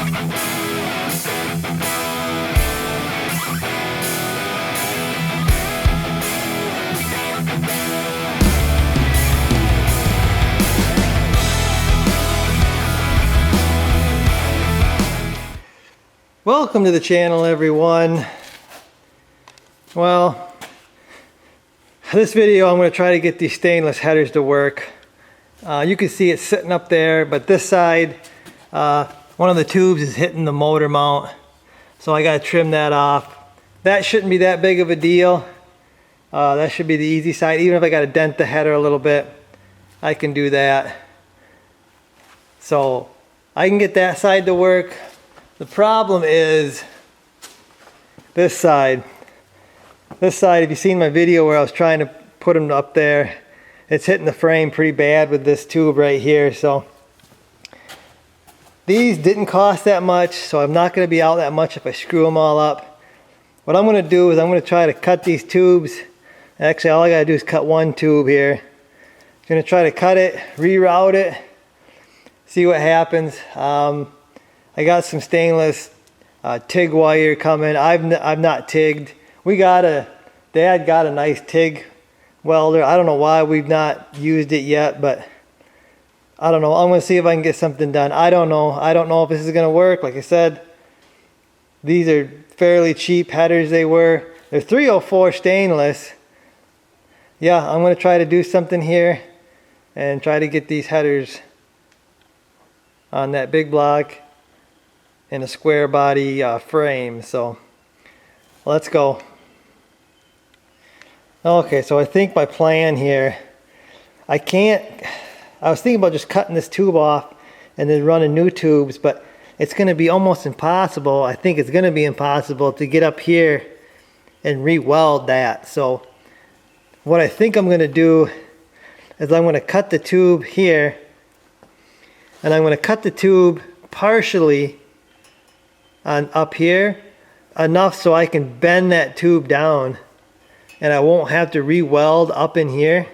Welcome to the channel, everyone. Well, this video I'm going to try to get these stainless headers to work. You can see it sitting up there, but this side, one of the tubes is hitting the motor mount, so I got to trim that off. That shouldn't be that big of a deal. That should be the easy side. Even if I got to dent the header a little bit, I can do that. So I can get that side to work. The problem is this side. This side, if you've seen my video where I was trying to put them up there, it's hitting the frame pretty bad with this tube right here. So these didn't cost that much, so I'm not going to be out that much if I screw them all up. What I'm going to do is I'm going to try to cut these tubes. Actually, all I got to do is cut one tube here. I'm going to try to cut it, reroute it, see what happens. I got some stainless TIG wire coming. I've not TIGged. Dad got a nice TIG welder. I don't know why we've not used it yet, but I don't know. I'm going to see if I can get something done. I don't know. I don't know if this is going to work. Like I said, these are fairly cheap headers. They're 304 stainless. Yeah, I'm going to try to do something here and try to get these headers on that big block in a square body frame. So let's go. Okay, so I think my plan here, I was thinking about just cutting this tube off and then running new tubes, but it's going to be almost impossible. I think it's going to be impossible to get up here and re-weld that. So what I think I'm going to do is I'm going to cut the tube here, and I'm going to cut the tube partially on up here, enough so I can bend that tube down and I won't have to re-weld up in here.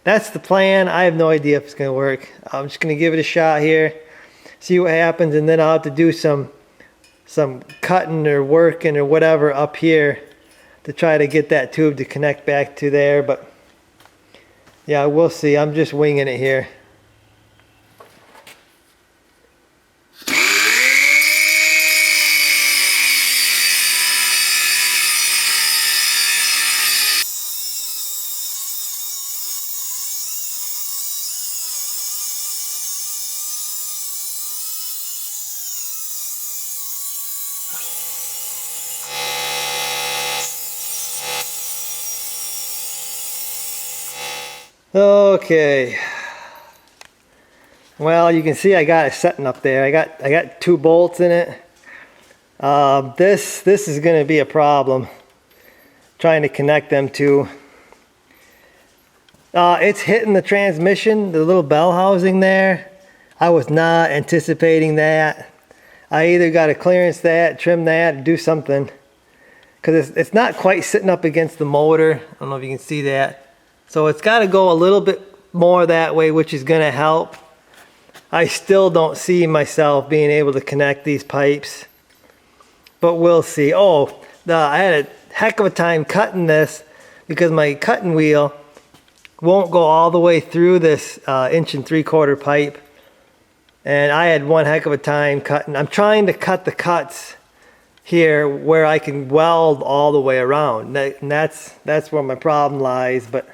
That's the plan. I have no idea if it's going to work. I'm just going to give it a shot here, see what happens, and then I'll have to do some cutting or working or whatever up here to try to get that tube to connect back to there. But yeah, we'll see. I'm just winging it here. Okay, well, you can see I got it setting up there. I got 2 bolts in it. This is going to be a problem trying to connect them to. It's hitting the transmission, the little bell housing there. I was not anticipating that. I either got to clearance that, trim that, do something, because it's not quite sitting up against the motor. I don't know if you can see that. So it's got to go a little bit more that way, which is going to help. I still don't see myself being able to connect these pipes, but we'll see. Oh, I had a heck of a time cutting this because my cutting wheel won't go all the way through this 1 3/4 pipe, and I had one heck of a time cutting. I'm trying to cut the cuts here where I can weld all the way around, and that's where my problem lies. But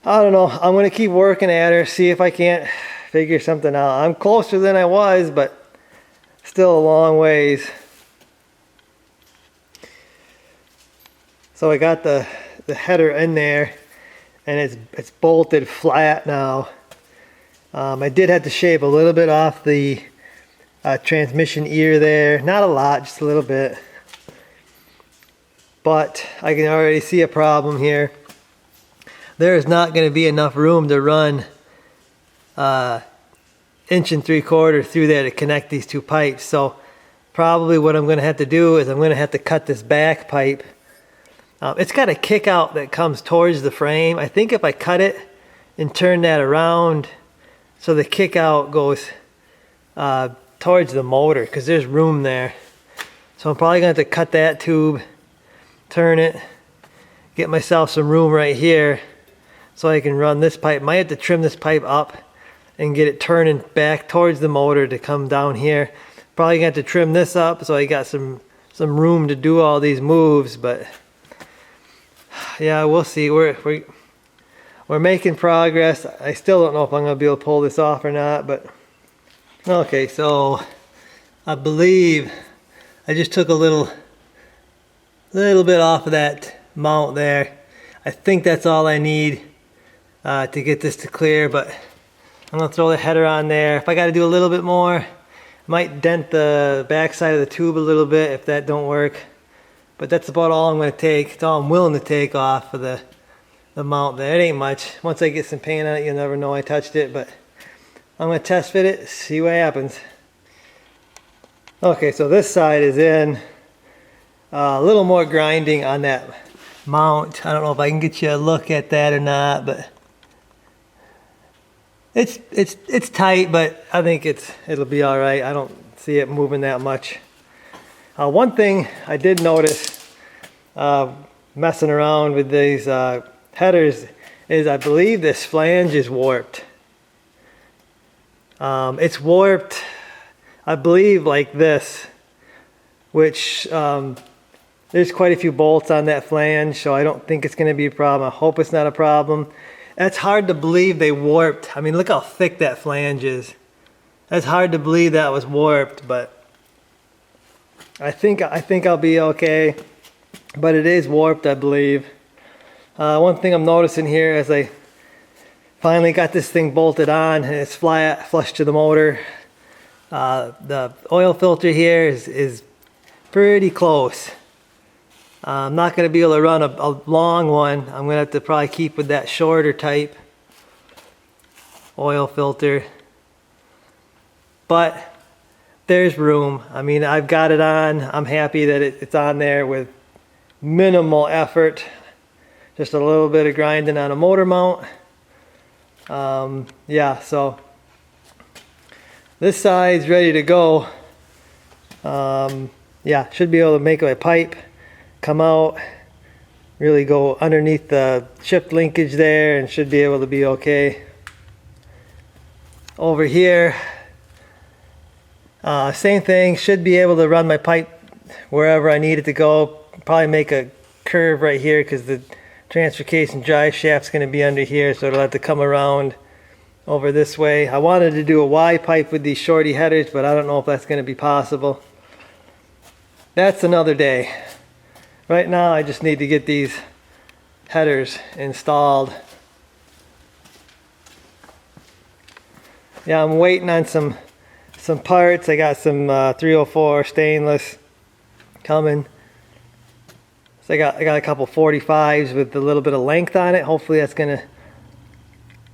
I don't know. I'm going to keep working at her, see if I can't figure something out. I'm closer than I was, but still a long ways. So I got the header in there, and it's bolted flat now. I did have to shave a little bit off the transmission ear there. Not a lot, just a little bit. But I can already see a problem here. There is not going to be enough room to run 1 3/4 through there to connect these 2 pipes. So probably what I'm going to have to do is I'm going to have to cut this back pipe. It's got a kick out that comes towards the frame. I think if I cut it and turn that around so the kick out goes towards the motor because there's room there. So I'm probably gonna have to cut that tube, turn it, get myself some room right here so I can run this pipe. Might have to trim this pipe up and get it turning back towards the motor to come down here. Probably gonna have to trim this up so I got some room to do all these moves, but yeah, we'll see. We're making progress. I still don't know if I'm gonna be able to pull this off or not, but okay, so I believe I just took a little bit off of that mount there. I think that's all I need to get this to clear, but I'm gonna throw the header on there. If I gotta do a little bit more, might dent the back side of the tube a little bit if that don't work. But that's about all I'm gonna take. It's all I'm willing to take off of the mount there. It ain't much. Once I get some paint on it, you'll never know I touched it, but I'm gonna test fit it, see what happens. Okay, so this side is in. A little more grinding on that mount. I don't know if I can get you a look at that or not, but it's tight, but I think it'll be all right. I don't see it moving that much. One thing I did notice messing around with these headers is I believe this flange is warped. It's warped, I believe, like this, which there's quite a few bolts on that flange, so I don't think it's going to be a problem. I hope it's not a problem. That's hard to believe they warped. I mean, look how thick that flange is. That's hard to believe that was warped, but I think I'll be okay. But it is warped, I believe. One thing I'm noticing here as I finally got this thing bolted on and it's flush to the motor, the oil filter here is pretty close. I'm not going to be able to run a long one. I'm going to have to probably keep with that shorter type oil filter. But there's room. I mean, I've got it on. I'm happy that it's on there with minimal effort. Just a little bit of grinding on a motor mount. Yeah, so this side's ready to go. Yeah, should be able to make my pipe come out, really go underneath the shift linkage there, and should be able to be okay. Over here, same thing, should be able to run my pipe wherever I need it to go. Probably make a curve right here because the transfer drive shaft's going to be under here, so it'll have to come around over this way. I wanted to do a Y pipe with these shorty headers, but I don't know if that's going to be possible. That's another day. Right now I just need to get these headers installed. Yeah, I'm waiting on some parts. I got some 304 stainless coming. So I got a couple 45s with a little bit of length on it. Hopefully that's gonna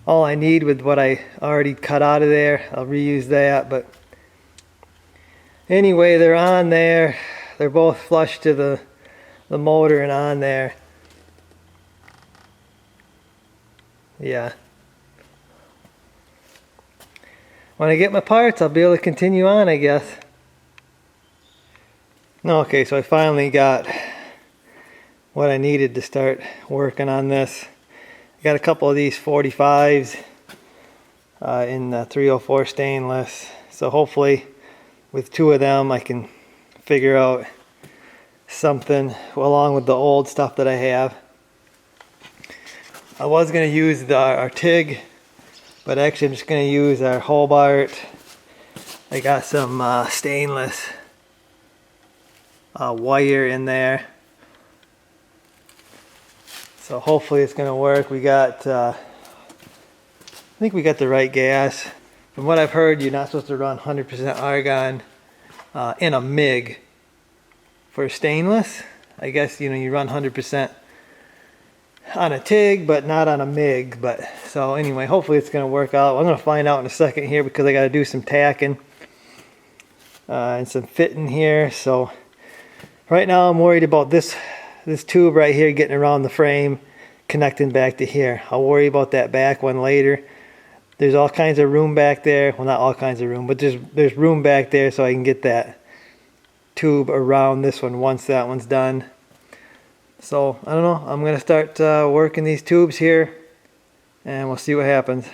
all I need with what I already cut out of there. I'll reuse that, but anyway, they're on there. They're both flush to the motor and on there. Yeah. When I get my parts, I'll be able to continue on, I guess. Okay, so I finally got what I needed to start working on this. I got a couple of these 45s in 304 stainless. So hopefully with two of them I can figure out something along with the old stuff that I have. I was going to use our TIG, but actually I'm just going to use our Hobart. I got some stainless wire in there, so hopefully it's going to work. We got I think we got the right gas. From what I've heard, you're not supposed to run 100% argon in a MIG for stainless. I guess, you know, you run 100% on a TIG, but not on a MIG. But so anyway, hopefully it's going to work out. I'm going to find out in a second here because I got to do some tacking and some fitting here. So right now I'm worried about this tube right here getting around the frame, connecting back to here. I'll worry about that back one later. there's all kinds of room back there. Well, not all kinds of room, but there's room back there so I can get that tube around this one once that one's done. So I don't know, I'm gonna start working these tubes here and we'll see what happens.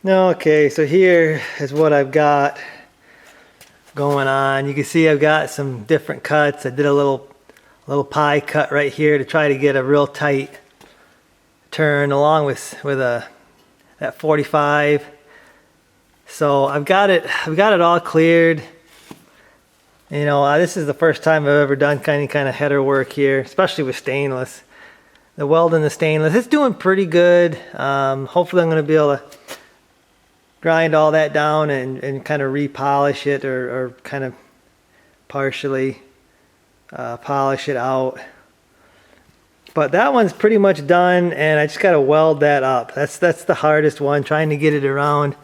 Okay, so here is what I've got going on. You can see I've got some different cuts. I did a little pie cut right here to try to get a real tight turn along with that 45. So I've got it all cleared. You know, this is the first time I've ever done any kind of header work here, especially with stainless. The welding the stainless, it's doing pretty good. Hopefully I'm going to be able to grind all that down and kind of repolish it or kind of partially polish it out. But that one's pretty much done, and I just got to weld that up. That's the hardest one, trying to get it around,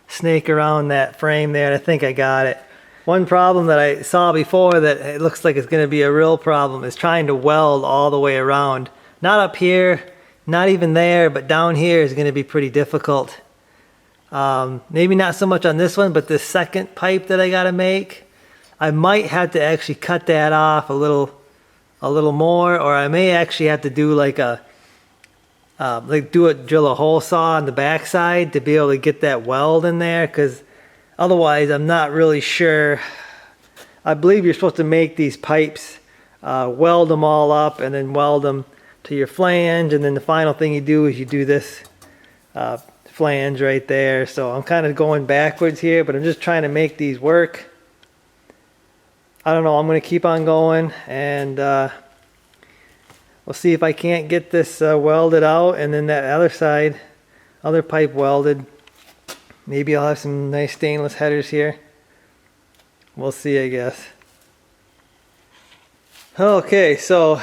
snake around that frame there, and I think I got it. One problem that I saw before that it looks like it's going to be a real problem is trying to weld all the way around. Not up here, not even there, but down here is going to be pretty difficult. Maybe not so much on this one, but this second pipe that I got to make, I might have to actually cut that off a little more, or I may actually have to do like drill a hole saw on the backside to be able to get that weld in there, because otherwise I'm not really sure. I believe you're supposed to make these pipes, weld them all up and then weld them to your flange, and then the final thing you do is you do this flange right there. So I'm kind of going backwards here, but I'm just trying to make these work. I don't know, I'm going to keep on going, and we'll see if I can't get this welded out, and then that other pipe welded. Maybe I'll have some nice stainless headers here. We'll see, I guess. Okay, so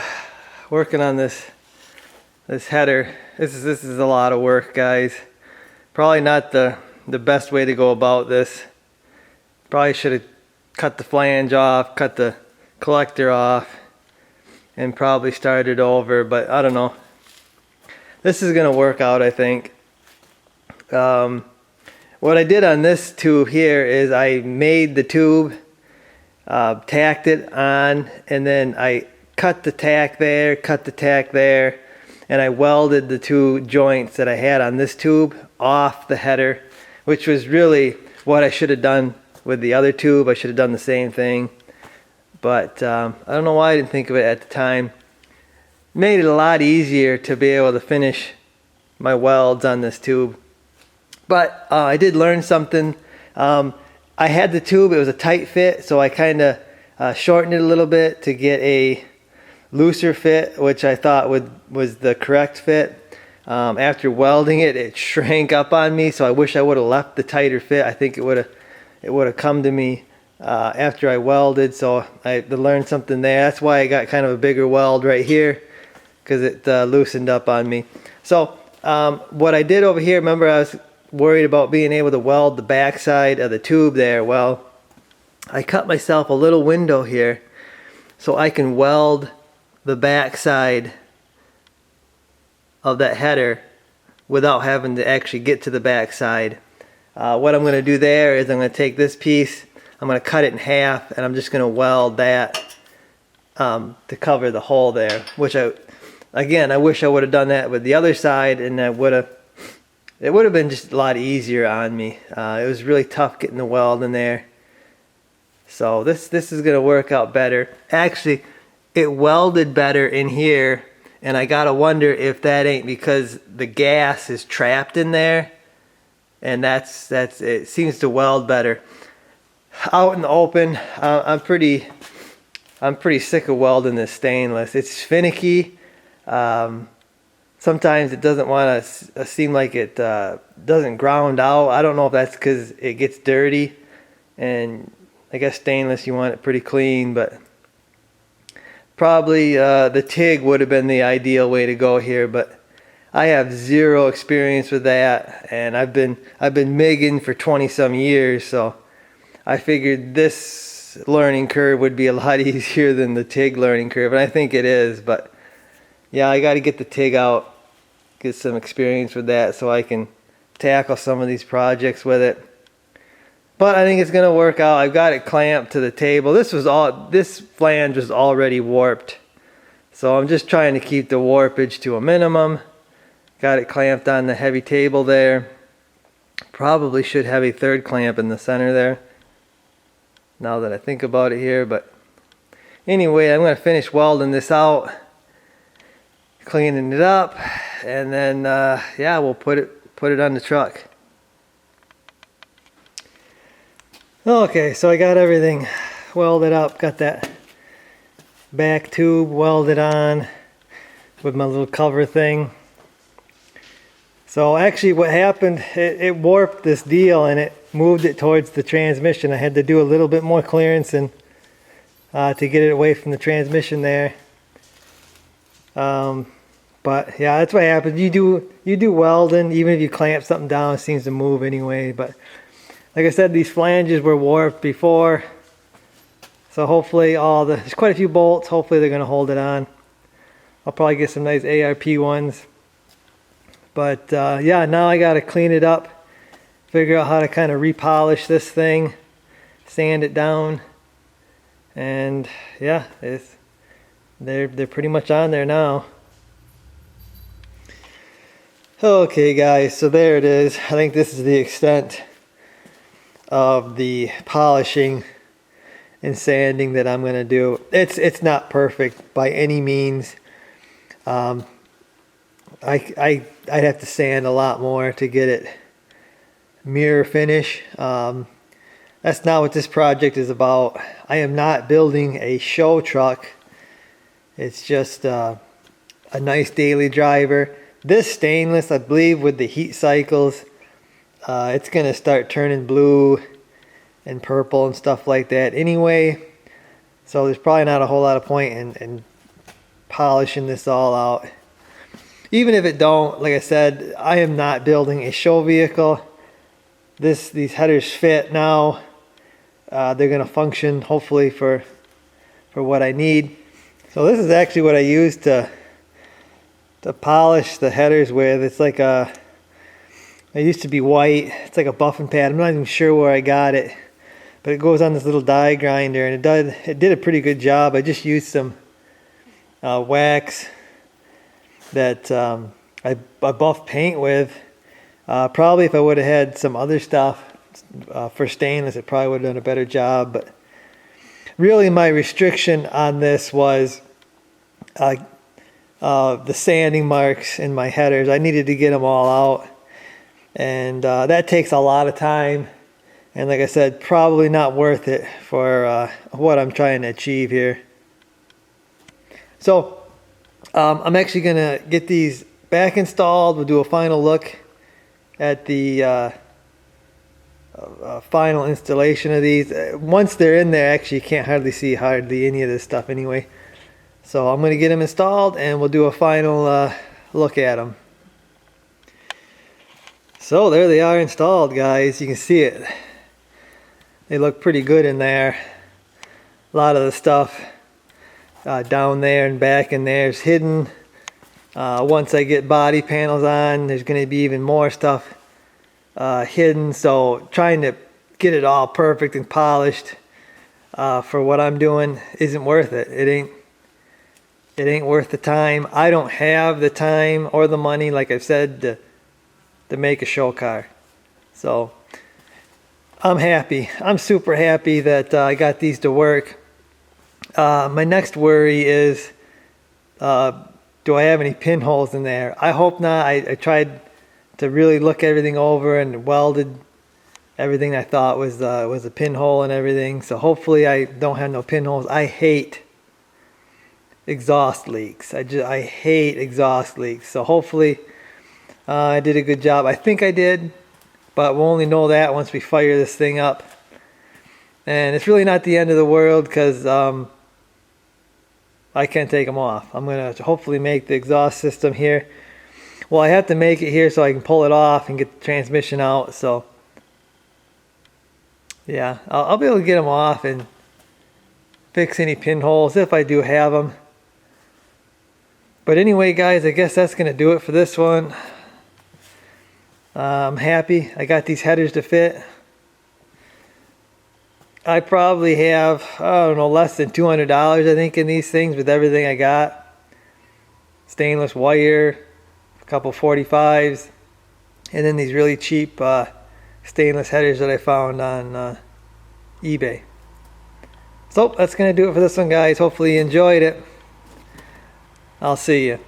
working on this header. This is a lot of work, guys. Probably not the best way to go about this. Probably should have cut the flange off, cut the collector off, and probably started over, but I don't know. This is gonna work out, I think. What I did on this tube here is I made the tube, tacked it on, and then I cut the tack there, cut the tack there, and I welded the two joints that I had on this tube off the header, which was really what I should have done with the other tube. I should have done the same thing, but I don't know why I didn't think of it at the time. Made it a lot easier to be able to finish my welds on this tube. But I did learn something. I had the tube, it was a tight fit, so I kind of shortened it a little bit to get a looser fit, which I thought was the correct fit. After welding it, it shrank up on me, so I wish I would have left the tighter fit. I think it would have come to me after I welded, so I learned something there. That's why I got kind of a bigger weld right here, because it loosened up on me. So what I did over here, remember I was worried about being able to weld the backside of the tube there. Well, I cut myself a little window here so I can weld the backside of that header without having to actually get to the backside. What I'm going to do there is I'm going to take this piece, I'm going to cut it in half, and I'm just going to weld that to cover the hole there, which I wish I would have done that with the other side, and it would have been just a lot easier on me. It was really tough getting the weld in there. So this is going to work out better. Actually, it welded better in here, and I gotta wonder if that ain't because the gas is trapped in there, and that's it seems to weld better. Out in the open, I'm pretty sick of welding this stainless. It's finicky. Sometimes it doesn't want to seem like it doesn't ground out. I don't know if that's because it gets dirty, and I guess stainless you want it pretty clean, but probably the TIG would have been the ideal way to go here, but I have zero experience with that, and I've been MIGing for 20 some years, so I figured this learning curve would be a lot easier than the TIG learning curve, and I think it is. But yeah, I got to get the TIG out get some experience with that so I can tackle some of these projects with it. But I think it's gonna work out. I've got it clamped to the table. This flange was already warped, so I'm just trying to keep the warpage to a minimum. Got it clamped on the heavy table there. Probably should have a third clamp in the center there, now that I think about it here. But anyway, I'm gonna finish welding this out, cleaning it up, and then yeah, we'll put it on the truck. Okay, so I got everything welded up, got that back tube welded on with my little cover thing. So actually what happened, it warped this deal and it moved it towards the transmission. I had to do a little bit more clearance and to get it away from the transmission there. But yeah, that's what happens. You do welding, even if you clamp something down, it seems to move anyway. But like I said, these flanges were warped before, so hopefully there's quite a few bolts. Hopefully they're going to hold it on. I'll probably get some nice ARP ones. But yeah, now I got to clean it up, figure out how to kind of repolish this thing, sand it down, and yeah, they're pretty much on there now. Okay guys, so there it is. I think this is the extent of the polishing and sanding that I'm gonna do. It's not perfect by any means. I'd have to sand a lot more to get it mirror finish. That's not what this project is about. I am not building a show truck. It's just a nice daily driver. This stainless, I believe, with the heat cycles, it's gonna start turning blue and purple and stuff like that anyway, so there's probably not a whole lot of point in polishing this all out. Even if it don't, like I said, I am not building a show vehicle. These headers fit now. They're gonna function hopefully for what I need. So this is actually what I use to polish the headers with. It's like it used to be white. It's like a buffing pad. I'm not even sure where I got it, but it goes on this little die grinder, and it did a pretty good job. I just used some wax that I buffed paint with. Probably if I would have had some other stuff for stainless, it probably would have done a better job. But really my restriction on this was the sanding marks in my headers. I needed to get them all out, and that takes a lot of time, and like I said, probably not worth it for what I'm trying to achieve here. So I'm actually gonna get these back installed. We'll do a final look at the final installation of these. Once they're in there, actually you can't hardly see any of this stuff anyway. So I'm going to get them installed and we'll do a final look at them. So there they are installed, guys. You can see it. They look pretty good in there. A lot of the stuff down there and back in there is hidden. Once I get body panels on, there's going to be even more stuff hidden. So trying to get it all perfect and polished for what I'm doing isn't worth it. It ain't worth the time. I don't have the time or the money, like I've said, to make a show car. So I'm happy. I'm super happy that I got these to work. My next worry is, do I have any pinholes in there? I hope not. I tried to really look everything over and welded everything I thought was a pinhole and everything. So hopefully I don't have no pinholes. I hate exhaust leaks. I hate exhaust leaks. So hopefully I did a good job. I think I did, but we'll only know that once we fire this thing up. And it's really not the end of the world, because I can't take them off. I'm going to hopefully make the exhaust system here. Well, I have to make it here so I can pull it off and get the transmission out. So yeah, I'll be able to get them off and fix any pinholes if I do have them. But anyway, guys, I guess that's going to do it for this one. I'm happy I got these headers to fit. I probably have, I don't know, less than $200 I think in these things with everything I got. Stainless wire, a couple 45s, and then these really cheap stainless headers that I found on eBay. So that's going to do it for this one, guys. Hopefully you enjoyed it. I'll see you.